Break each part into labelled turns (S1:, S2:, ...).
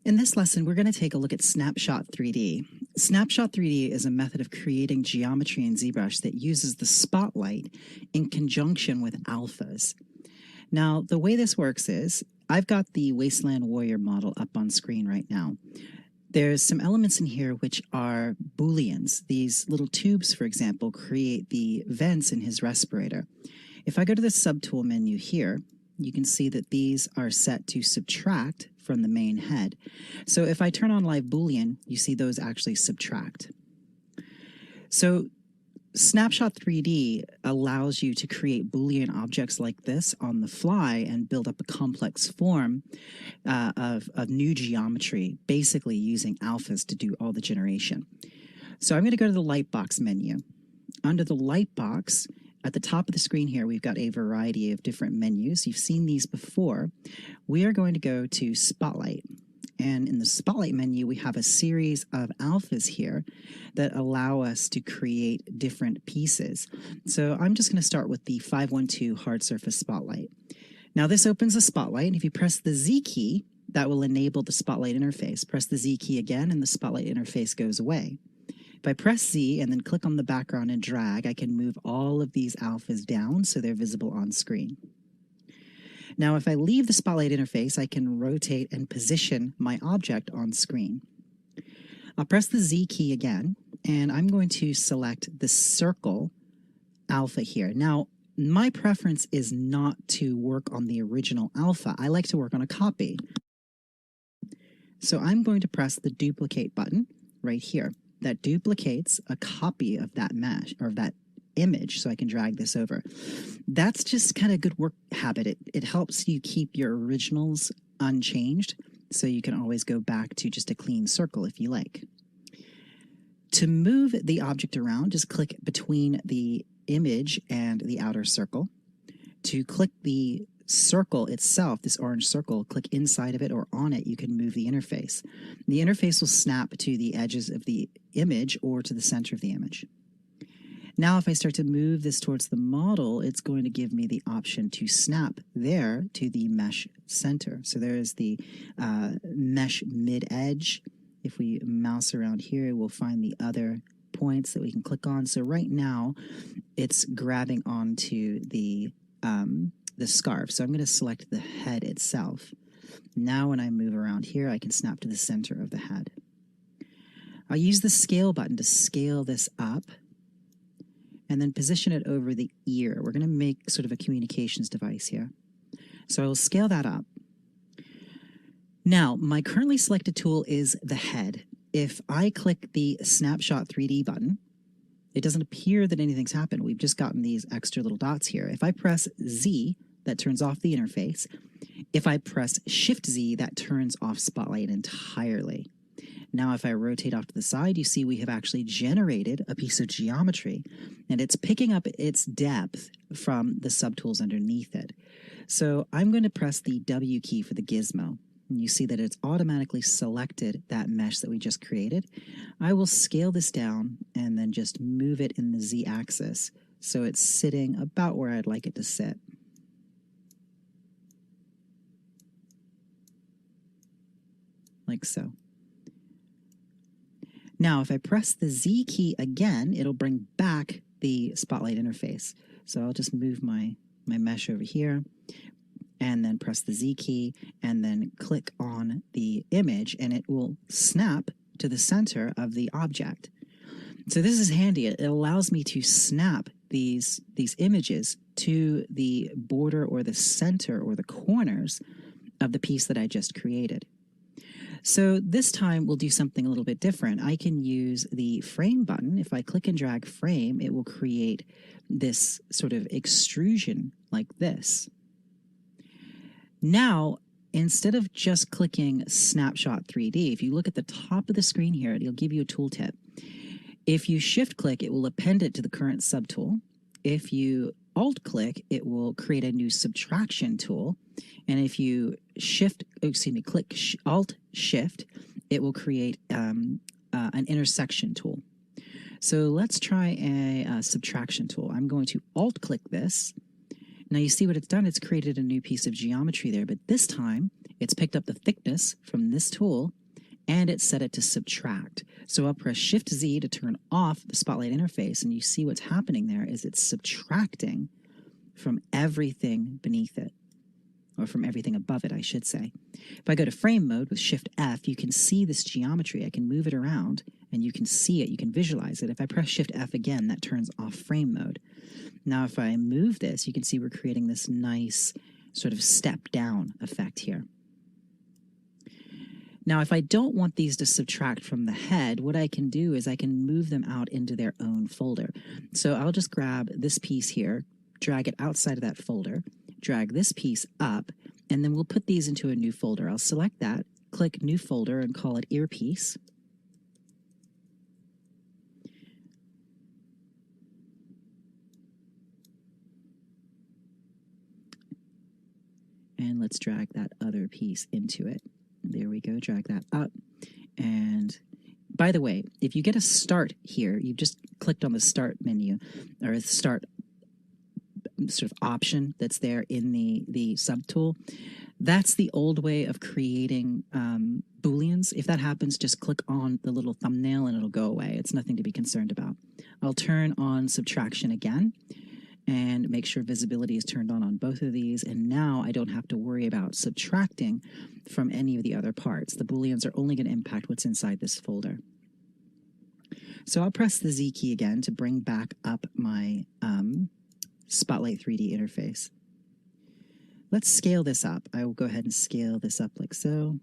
S1: In this lesson, we're going to take a look at SnapShot 3D. SnapShot 3D is a method of creating geometry in ZBrush that uses the spotlight in conjunction with alphas. Now, the way this works is, I've got the Wasteland Warrior model up on screen right now. There's some elements in here which are Booleans. These little tubes, for example, create the vents in his respirator. If I go to the subtool menu here, you can see that these are set to subtract from the main head. So if I turn on Live Boolean, you see those actually subtract. So SnapShot 3D allows you to create Boolean objects like this on the fly and build up a complex form of new geometry, basically using alphas to do all the generation. So I'm going to go to the Lightbox menu. Under the Lightbox, at the top of the screen here, we've got a variety of different menus. You've seen these before. We are going to go to Spotlight. And in the Spotlight menu, we have a series of alphas here that allow us to create different pieces. So I'm just going to start with the 512 Hard Surface Spotlight. Now this opens a Spotlight. If you press the Z key, that will enable the Spotlight interface. Press the Z key again, and the Spotlight interface goes away. If I press Z and then click on the background and drag, I can move all of these alphas down so they're visible on screen. Now, if I leave the Spotlight interface, I can rotate and position my object on screen. I'll press the Z key again, and I'm going to select the circle alpha here. Now, my preference is not to work on the original alpha. I like to work on a copy. So I'm going to press the duplicate button right here. That duplicates a copy of that mesh or that image, so I can drag this over. That's just kind of good work habit. It helps you keep your originals unchanged, so you can always go back to just a clean circle if you like. To move the object around, just click between the image and the outer circle. To click the circle itself, this orange circle, click inside of it or on it, you can move the interface. The interface will snap to the edges of the image or to the center of the image. Now, if I start to move this towards the model, it's going to give me the option to snap there to the mesh center. So there's the mesh mid-edge. If we mouse around here, we'll find the other points that we can click on. So right now, it's grabbing onto the scarf. So I'm going to select the head itself. Now when I move around here, I can snap to the center of the head. I'll use the scale button to scale this up and then position it over the ear. We're going to make sort of a communications device here. So I will scale that up. Now, my currently selected tool is the head. If I click the SnapShot 3D button, it doesn't appear that anything's happened. We've just gotten these extra little dots here. If I press Z, that turns off the interface. If I press Shift Z, that turns off Spotlight entirely. Now, if I rotate off to the side, you see we have actually generated a piece of geometry, and it's picking up its depth from the subtools underneath it. So I'm going to press the W key for the gizmo. And you see that it's automatically selected that mesh that we just created. I will scale this down and then just move it in the Z axis so it's sitting about where I'd like it to sit. Like so. Now, if I press the Z key again, it'll bring back the Spotlight interface. So I'll just move my mesh over here and then press the Z key and then click on the image, and it will snap to the center of the object. So this is handy. It allows me to snap these images to the border or the center or the corners of the piece that I just created. So this time we'll do something a little bit different. I can use the frame button. If I click and drag frame, it will create this sort of extrusion like this. Now, instead of just clicking SnapShot 3D, if you look at the top of the screen here, it'll give you a tooltip. If you shift click, it will append it to the current subtool. If you alt click, it will create a new subtraction tool. And if you click alt shift, it will create an intersection tool. So let's try a subtraction tool. I'm going to alt click this. Now you see what it's done. It's created a new piece of geometry there, but this time It's picked up the thickness from this tool, and it's set it to subtract. So I'll press Shift-Z to turn off the spotlight interface, and you see what's happening there is it's subtracting from everything beneath it, or from everything above it, I should say. If I go to frame mode with Shift-F, you can see this geometry. I can move it around, and you can see it. You can visualize it. If I press Shift-F again, that turns off frame mode. Now, if I move this, you can see we're creating this nice sort of step-down effect here. Now, if I don't want these to subtract from the head, what I can do is I can move them out into their own folder. So I'll just grab this piece here, drag it outside of that folder, drag this piece up, and then we'll put these into a new folder. I'll select that, click New Folder, and call it Earpiece. And let's drag that other piece into it. There we go, drag that up. And by the way, if you get a start here, you've just clicked on the start menu, or the start sort of option that's there in the subtool. That's the old way of creating Booleans. If that happens, just click on the little thumbnail and it'll go away. It's nothing to be concerned about. I'll turn on subtraction again and make sure visibility is turned on both of these. And now I don't have to worry about subtracting from any of the other parts. The Booleans are only going to impact what's inside this folder. So I'll press the Z key again to bring back up my Spotlight 3D interface. Let's scale this up. I will go ahead and scale this up like so.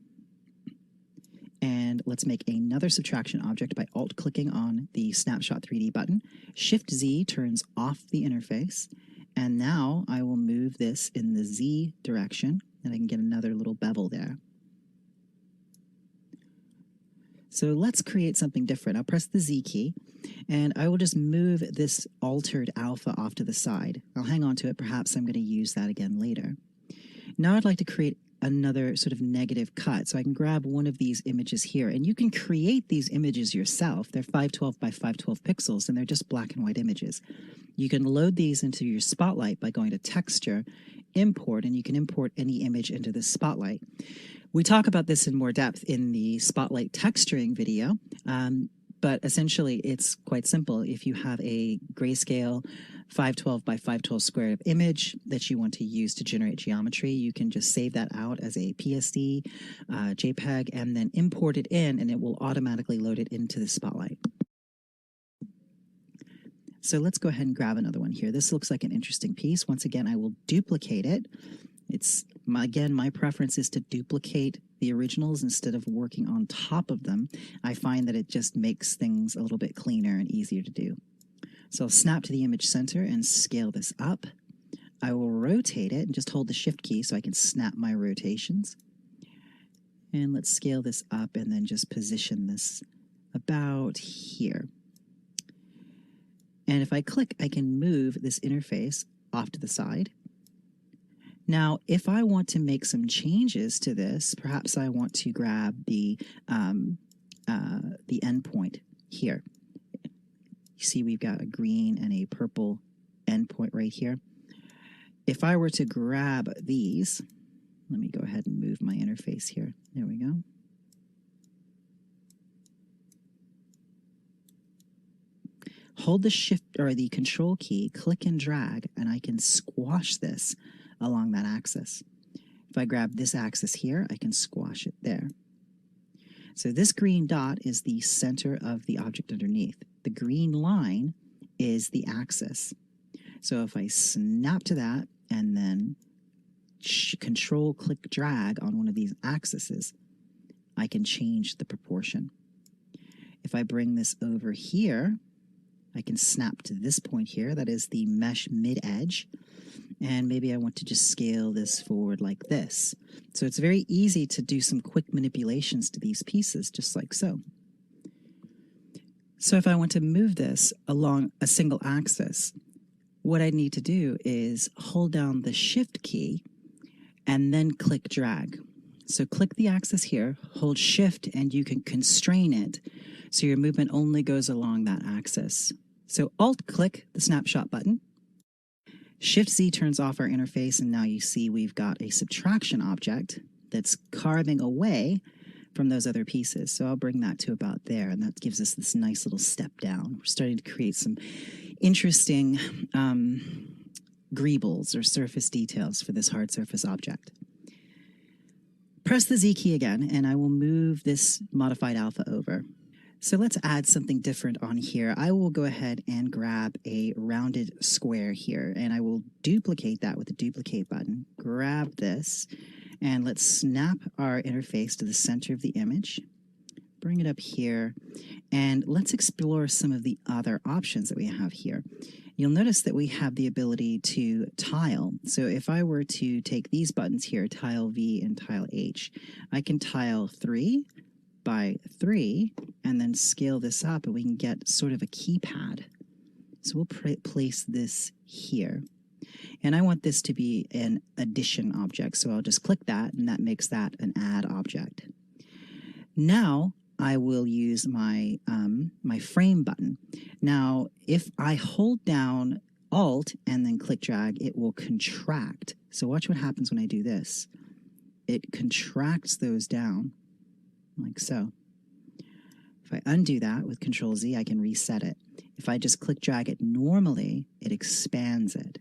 S1: And let's make another subtraction object by alt-clicking on the SnapShot 3D button. Shift-Z turns off the interface. And now I will move this in the Z direction, and I can get another little bevel there. So let's create something different. I'll press the Z key, and I will just move this altered alpha off to the side. I'll hang on to it. Perhaps I'm going to use that again later. Now I'd like to create another sort of negative cut. So I can grab one of these images here, and you can create these images yourself. They're 512 by 512 pixels, and they're just black and white images. You can load these into your Spotlight by going to Texture, Import, and you can import any image into the Spotlight. We talk about this in more depth in the Spotlight texturing video, but essentially it's quite simple. If you have a grayscale 512 by 512 square image that you want to use to generate geometry, you can just save that out as a PSD, JPEG, and then import it in, and it will automatically load it into the Spotlight. So let's go ahead and grab another one here. This looks like an interesting piece. Once again, I will duplicate it. Again, my preference is to duplicate the originals instead of working on top of them. I find that it just makes things a little bit cleaner and easier to do. So I'll snap to the image center and scale this up. I will rotate it and just hold the Shift key so I can snap my rotations. And let's scale this up and then just position this about here. And if I click, I can move this interface off to the side. Now, if I want to make some changes to this, perhaps I want to grab the endpoint here. You see we've got a green and a purple endpoint right here. If I were to grab these, let me go ahead and move my interface here. There we go. Hold the Shift or the Control key, click and drag, and I can squash this along that axis. If I grab this axis here, I can squash it there. So this green dot is the center of the object underneath. The green line is the axis. So if I snap to that and then Control, click, drag on one of these axes, I can change the proportion. If I bring this over here, I can snap to this point here. That is the mesh mid-edge. And maybe I want to just scale this forward like this. So it's very easy to do some quick manipulations to these pieces, just like so. So if I want to move this along a single axis, what I need to do is hold down the Shift key and then click drag. So click the axis here, hold Shift, and you can constrain it so your movement only goes along that axis. So Alt-click the Snapshot button. Shift-Z turns off our interface, and now you see we've got a subtraction object that's carving away from those other pieces. So I'll bring that to about there, and that gives us this nice little step down. We're starting to create some interesting greebles or surface details for this hard surface object. Press the Z key again, and I will move this modified alpha over. So let's add something different on here. I will go ahead and grab a rounded square here, and I will duplicate that with the duplicate button. Grab this, and let's snap our interface to the center of the image. Bring it up here, and let's explore some of the other options that we have here. You'll notice that we have the ability to tile. So if I were to take these buttons here, tile V and tile H, I can tile 3 by 3 and then scale this up, and we can get sort of a keypad. So we'll place this here. And I want this to be an addition object, so I'll just click that, and that makes that an add object. Now I will use my my frame button. Now, if I hold down Alt and then click drag, it will contract. So watch what happens when I do this. It contracts those down, like so. If I undo that with Control Z, I can reset it. If I just click drag it normally, it expands it.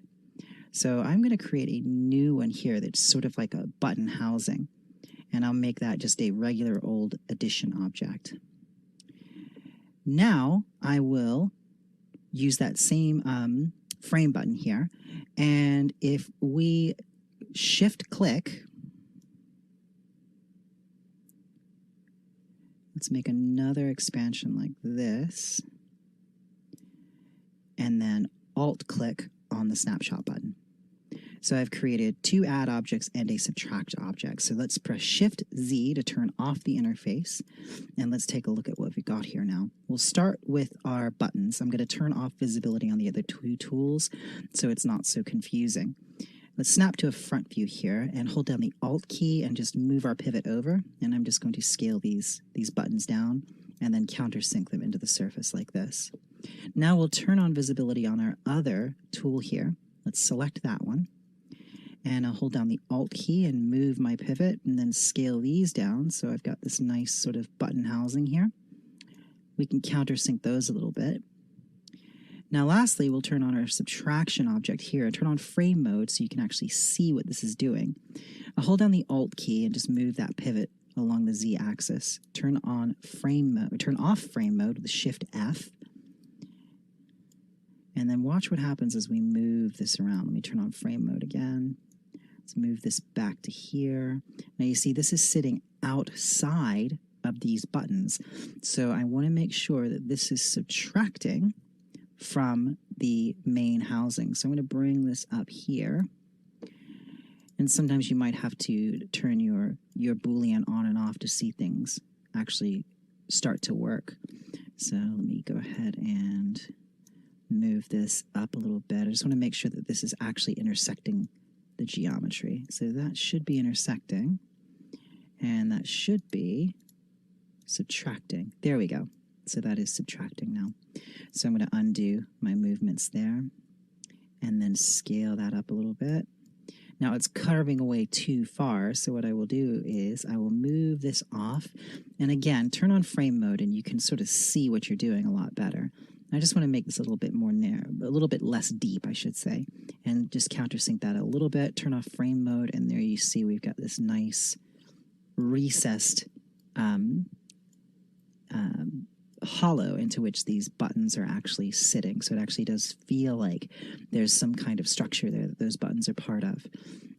S1: So I'm going to create a new one here that's sort of like a button housing. And I'll make that just a regular old addition object. Now I will use that same frame button here. And if we shift click, let's make another expansion like this. And then Alt click on the snapshot button. So I've created 2 add objects and a subtract object. So let's press Shift Z to turn off the interface. And let's take a look at what we got here now. We'll start with our buttons. I'm going to turn off visibility on the other 2 tools so it's not so confusing. Let's snap to a front view here and hold down the Alt key and just move our pivot over. And I'm just going to scale these buttons down and then countersink them into the surface like this. Now we'll turn on visibility on our other tool here. Let's select that one. And I'll hold down the Alt key and move my pivot and then scale these down. So I've got this nice sort of button housing here. We can countersink those a little bit. Now lastly, we'll turn on our subtraction object here and turn on frame mode so you can actually see what this is doing. I'll hold down the Alt key and just move that pivot along the Z axis. Turn on frame mode, turn off frame mode with Shift F. And then watch what happens as we move this around. Let me turn on frame mode again. Let's move this back to here. Now you see this is sitting outside of these buttons. So I want to make sure that this is subtracting from the main housing. So I'm going to bring this up here. And sometimes you might have to turn your Boolean on and off to see things actually start to work. So let me go ahead and move this up a little bit. I just want to make sure that this is actually intersecting the geometry. So that should be intersecting, and that should be subtracting. There we go. So that is subtracting now. So I'm going to undo my movements there and then scale that up a little bit. Now it's carving away too far, so what I will do is I will move this off, and again, turn on frame mode, and you can sort of see what you're doing a lot better. I just want to make this a little bit more narrow, a little bit less deep, I should say, and just countersink that a little bit, turn off frame mode, and there you see we've got this nice recessed hollow into which these buttons are actually sitting. So it actually does feel like there's some kind of structure there that those buttons are part of.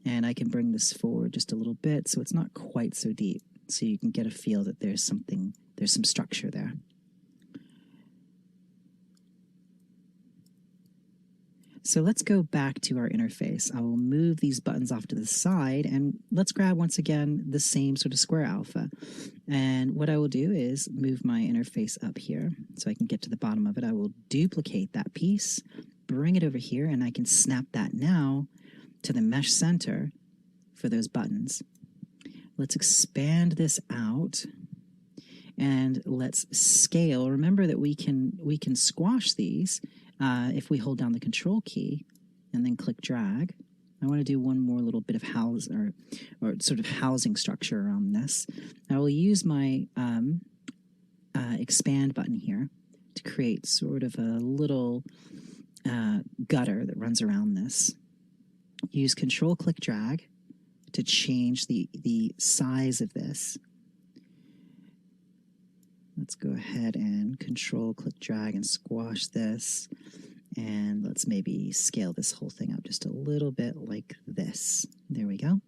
S1: And I can bring this forward just a little bit so it's not quite so deep, so you can get a feel that there's some structure there. So let's go back to our interface. I will move these buttons off to the side, and let's grab once again the same sort of square alpha. And what I will do is move my interface up here so I can get to the bottom of it. I will duplicate that piece, bring it over here, and I can snap that now to the mesh center for those buttons. Let's expand this out, and let's scale. Remember that we can squash these if we hold down the Control key and then click drag, I want to do one more little bit of or sort of housing structure around this. I will use my expand button here to create sort of a little gutter that runs around this. Use Control Click Drag to change the size of this. Let's go ahead and Control Click Drag and squash this. And let's maybe scale this whole thing up just a little bit like this. There we go.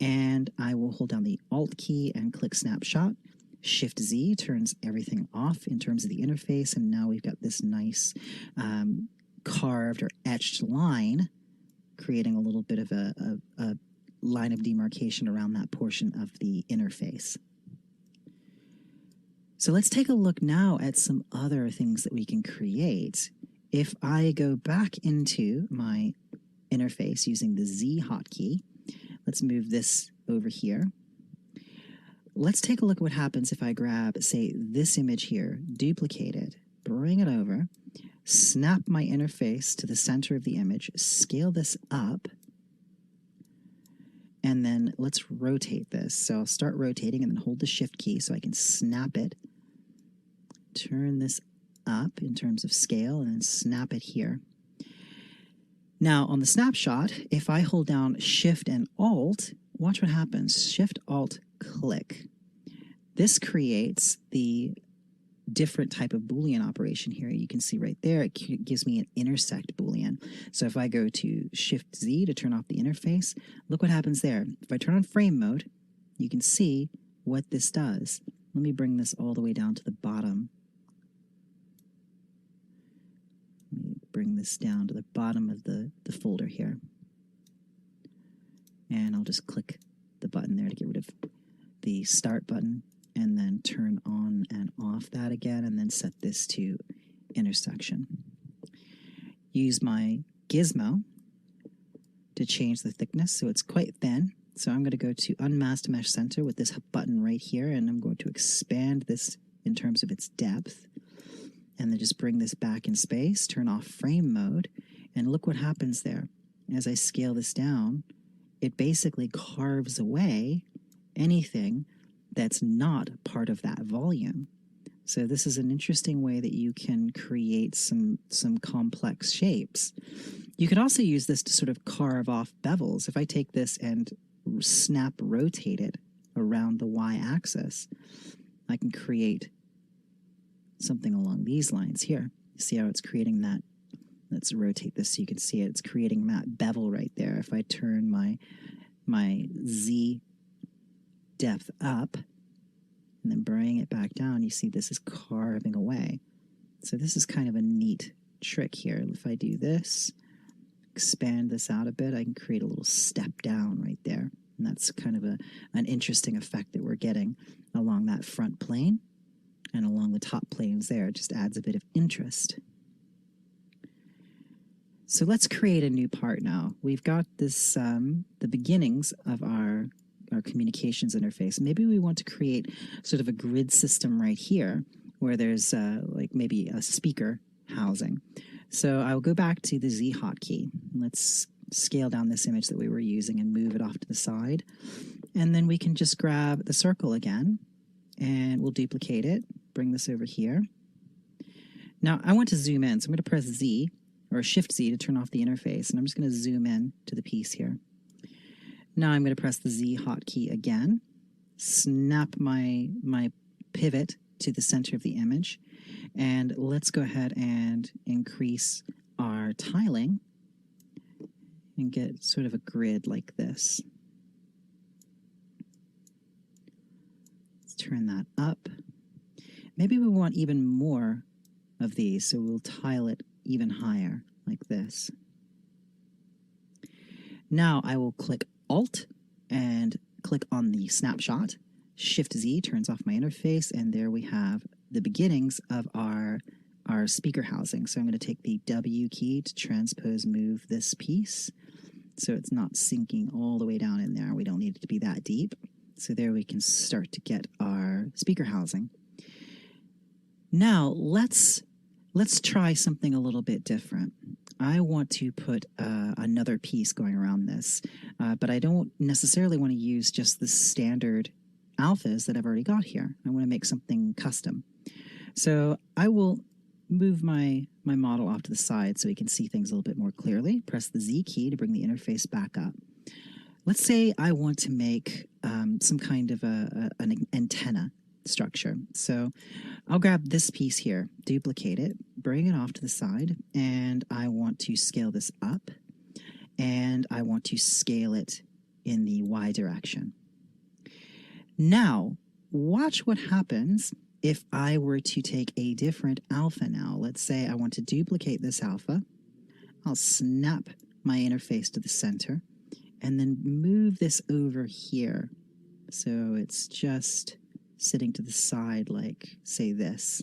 S1: And I will hold down the Alt key and click Snapshot. Shift Z turns everything off in terms of the interface. And now we've got this nice carved or etched line, creating a little bit of a line of demarcation around that portion of the interface. So let's take a look now at some other things that we can create. If I go back into my interface using the Z hotkey, let's move this over here. Let's take a look at what happens if I grab, say, this image here, duplicate it, bring it over, snap my interface to the center of the image, scale this up, and then let's rotate this. So I'll start rotating and then hold the Shift key so I can snap it, turn this up in terms of scale, and then snap it here. Now on the snapshot, if I hold down Shift and Alt, watch what happens. Shift, Alt, click. This creates the different type of Boolean operation here. You can see right there, it gives me an intersect Boolean. So if I go to Shift Z to turn off the interface, look what happens there. If I turn on frame mode, you can see what this does. Let me bring this all the way down to the bottom. Let me bring this down to the bottom of the folder here. And I'll just click the button there to get rid of the start button, and then turn on and off that again, and then set this to intersection. Use my gizmo to change the thickness so it's quite thin. So I'm going to go to Unmasked Mesh Center with this button right here, and I'm going to expand this in terms of its depth, and then just bring this back in space, turn off frame mode, and look what happens there. As I scale this down, it basically carves away anything that's not part of that volume. So this is an interesting way that you can create some complex shapes. You could also use this to sort of carve off bevels. If I take this and snap rotate it around the y-axis, I can create something along these lines here. See how it's creating that? Let's rotate this so you can see it. It's creating that bevel right there. If I turn my Z depth up and then bring it back down, you see this is carving away. So this is kind of a neat trick here. If I do this, expand this out a bit, I can create a little step down right there. And that's kind of an interesting effect that we're getting along that front plane and along the top planes there. It just adds a bit of interest. So let's create a new part now. We've got this, the beginnings of our communications interface. Maybe we want to create sort of a grid system right here where there's like maybe a speaker housing. So I'll go back to the Z hotkey. Let's scale down this image that we were using and move it off to the side. And then we can just grab the circle again and we'll duplicate it, bring this over here. Now I want to zoom in, so I'm going to press Z or Shift Z to turn off the interface, and I'm just going to zoom in to the piece here. Now I'm going to press the Z hotkey again, snap my pivot to the center of the image, and let's go ahead and increase our tiling and get sort of a grid like this. Let's turn that up. Maybe we want even more of these, so we'll tile it even higher like this. Now I will click Alt and click on the snapshot. Shift Z turns off my interface, and there we have the beginnings of our speaker housing. So I'm going to take the W key to transpose move this piece so it's not sinking all the way down in there. We don't need it to be that deep. So there we can start to get our speaker housing. Now let's let's try something a little bit different. I want to put another piece going around this, but I don't necessarily want to use just the standard alphas that I've already got here. I want to make something custom. So I will move my model off to the side so we can see things a little bit more clearly. Press the Z key to bring the interface back up. Let's say I want to make some kind of an antenna structure. So I'll grab this piece here, duplicate it, bring it off to the side, and I want to scale this up, and I want to scale it in the Y direction. Now, watch what happens if I were to take a different alpha now. Let's say I want to duplicate this alpha. I'll snap my interface to the center, and then move this over here. So it's just sitting to the side like, say, this.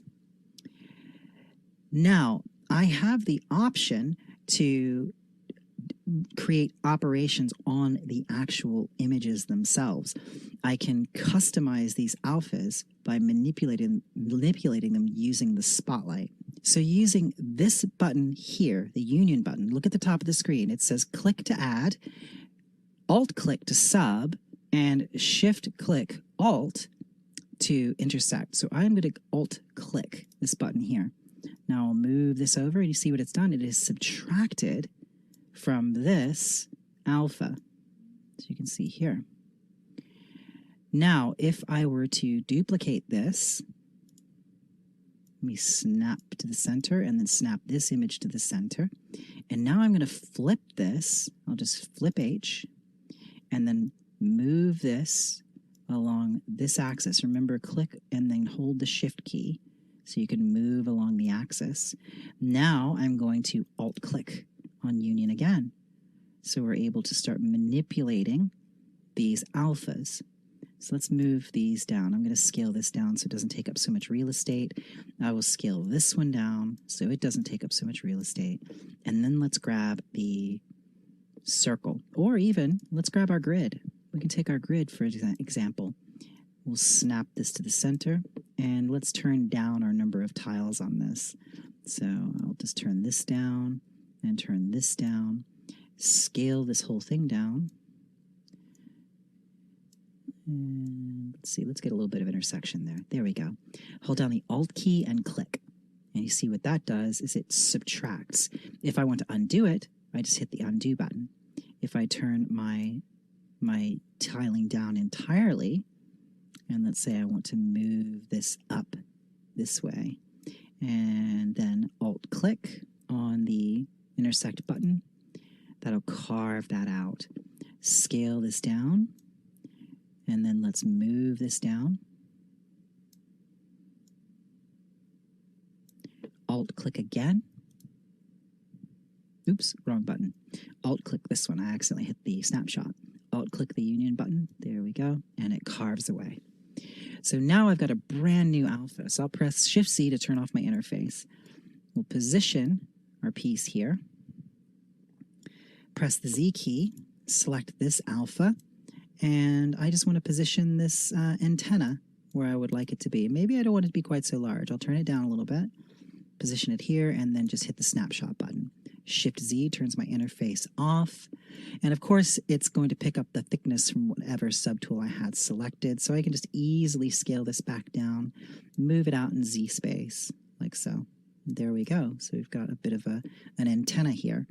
S1: Now, I have the option to create operations on the actual images themselves. I can customize these alphas by manipulating them using the spotlight. So using this button here, the union button, look at the top of the screen. It says click to add, Alt-click to sub, and Shift-click Alt to intersect. So I'm going to Alt-click this button here. Now I'll move this over, and you see what it's done. It is subtracted from this alpha. So you can see here. Now, if I were to duplicate this, let me snap to the center and then snap this image to the center. And now I'm going to flip this. I'll just flip H and then move this along this axis. Remember, click and then hold the Shift key so you can move along the axis. Now I'm going to Alt-click on Union again. So we're able to start manipulating these alphas. So let's move these down. I'm going to scale this down so it doesn't take up so much real estate. I will scale this one down so it doesn't take up so much real estate. And then let's grab the circle, or even let's grab our grid. We can take our grid for example. We'll snap this to the center, and let's turn down our number of tiles on this. So I'll just turn this down and turn this down, scale this whole thing down. And let's see, let's get a little bit of intersection there. There we go. Hold down the Alt key and click. And you see what that does is it subtracts. If I want to undo it, I just hit the undo button. If I turn my tiling down entirely, and let's say I want to move this up this way, and then Alt-click on the intersect button, that'll carve that out. Scale this down, and then let's move this down. Alt-click again. Oops, wrong button. Alt-click this one. I accidentally hit the snapshot. Alt-click the union button. There we go. And it carves away. So now I've got a brand new alpha. So I'll press Shift-C to turn off my interface. We'll position our piece here. Press the Z key. Select this alpha. And I just want to position this antenna where I would like it to be. Maybe I don't want it to be quite so large. I'll turn it down a little bit. Position it here, and then just hit the snapshot button. Shift-Z turns my interface off. And of course, it's going to pick up the thickness from whatever subtool I had selected. So I can just easily scale this back down, move it out in Z space, like so. There we go. So we've got a bit of an antenna here.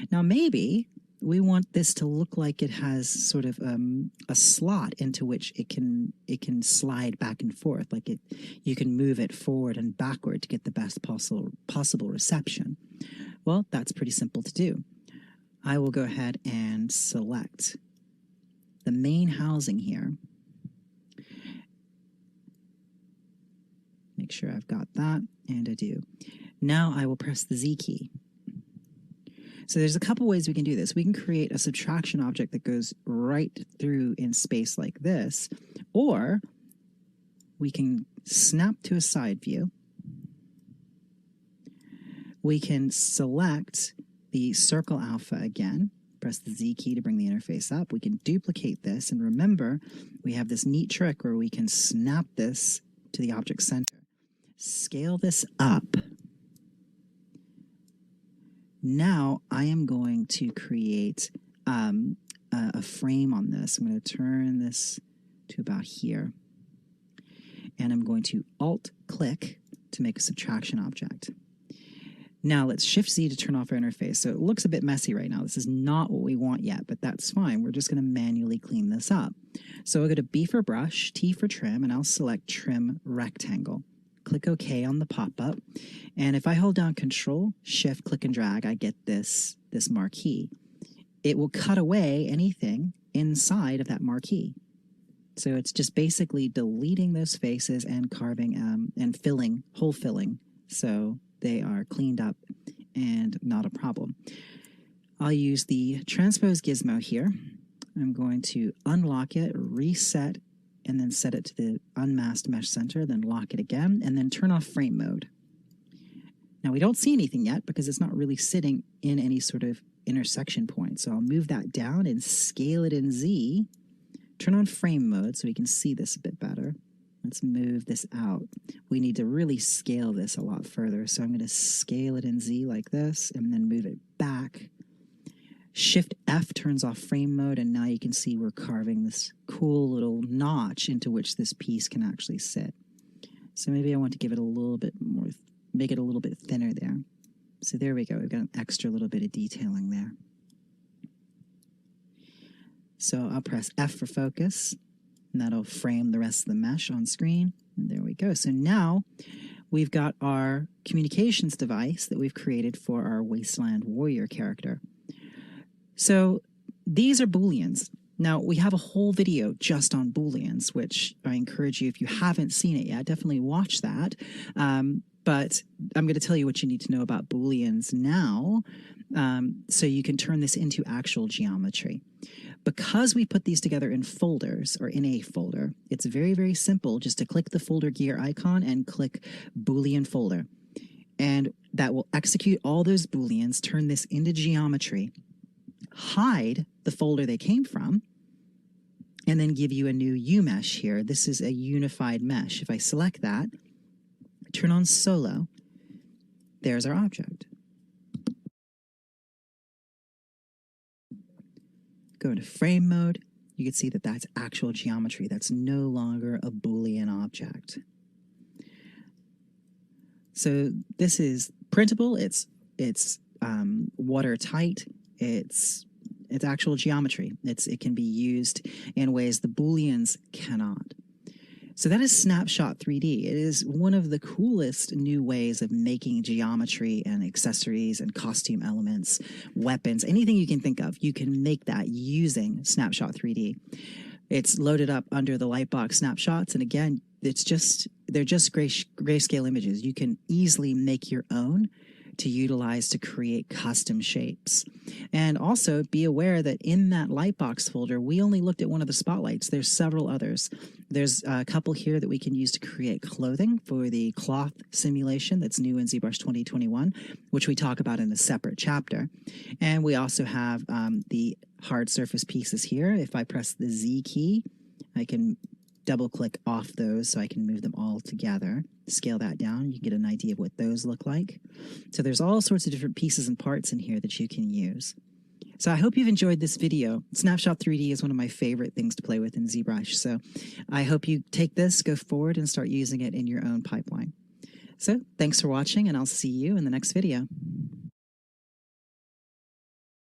S1: Now maybe we want this to look like it has sort of a slot into which it can slide back and forth, like you can move it forward and backward to get the best possible reception. Well, that's pretty simple to do. I will go ahead and select the main housing here. Make sure I've got that, and I do. Now I will press the Z key. So there's a couple ways we can do this. We can create a subtraction object that goes right through in space like this, or we can snap to a side view. We can select the circle alpha again, press the Z key to bring the interface up. We can duplicate this, and remember, we have this neat trick where we can snap this to the object center. Scale this up, Now I am going to create a frame on this. I'm going to turn this to about here. And I'm going to Alt-click to make a subtraction object. Now let's Shift-Z to turn off our interface. So it looks a bit messy right now. This is not what we want yet, but that's fine. We're just going to manually clean this up. So I'll go to B for brush, T for trim, and I'll select trim rectangle. Click OK on the pop-up. And if I hold down Control, Shift, click and drag, I get this marquee. It will cut away anything inside of that marquee. So it's just basically deleting those faces and carving and filling, hole filling. So they are cleaned up and not a problem. I'll use the transpose gizmo here. I'm going to unlock it, reset, and then set it to the unmasked mesh center, then lock it again, and then turn off frame mode. Now we don't see anything yet because it's not really sitting in any sort of intersection point. So I'll move that down and scale it in Z. Turn on frame mode so we can see this a bit better. Let's move this out. We need to really scale this a lot further. So I'm going to scale it in Z like this and then move it back. Shift F turns off frame mode, and now you can see we're carving this cool little notch into which this piece can actually sit. So maybe I want to give it a little bit more, make it a little bit thinner there. So there we go. We've got an extra little bit of detailing there. So I'll press F for focus, and that'll frame the rest of the mesh on screen. And there we go. So now we've got our communications device that we've created for our Wasteland Warrior character. So these are Booleans. Now, we have a whole video just on Booleans, which I encourage you, if you haven't seen it yet, definitely watch that. But I'm going to tell you what you need to know about Booleans now, so you can turn this into actual geometry. Because we put these together in folders, or in a folder, it's very, very simple just to click the folder gear icon and click Boolean folder. And that will execute all those Booleans, turn this into geometry, hide the folder they came from, and then give you a new U-mesh here. This is a unified mesh. If I select that, turn on solo, there's our object. Go into frame mode, you can see that that's actual geometry. That's no longer a Boolean object. So this is printable, it's watertight, it's actual geometry. It can be used in ways the Booleans cannot. So that is SnapShot 3D. It is one of the coolest new ways of making geometry and accessories and costume elements, weapons, anything you can think of. You can make that using SnapShot 3D. It's loaded up under the Lightbox snapshots, and again, they're just grayscale images. You can easily make your own to utilize to create custom shapes. And also be aware that in that Lightbox folder, we only looked at one of the spotlights. There's several others. There's a couple here that we can use to create clothing for the cloth simulation that's new in ZBrush 2021, which we talk about in a separate chapter. And we also have the hard surface pieces here. If I press the Z key, I can double click off those so I can move them all together. Scale that down, you get an idea of what those look like. So there's all sorts of different pieces and parts in here that you can use. So I hope you've enjoyed this video. SnapShot 3D is one of my favorite things to play with in ZBrush. So I hope you take this, go forward, and start using it in your own pipeline. So thanks for watching, and I'll see you in the next video.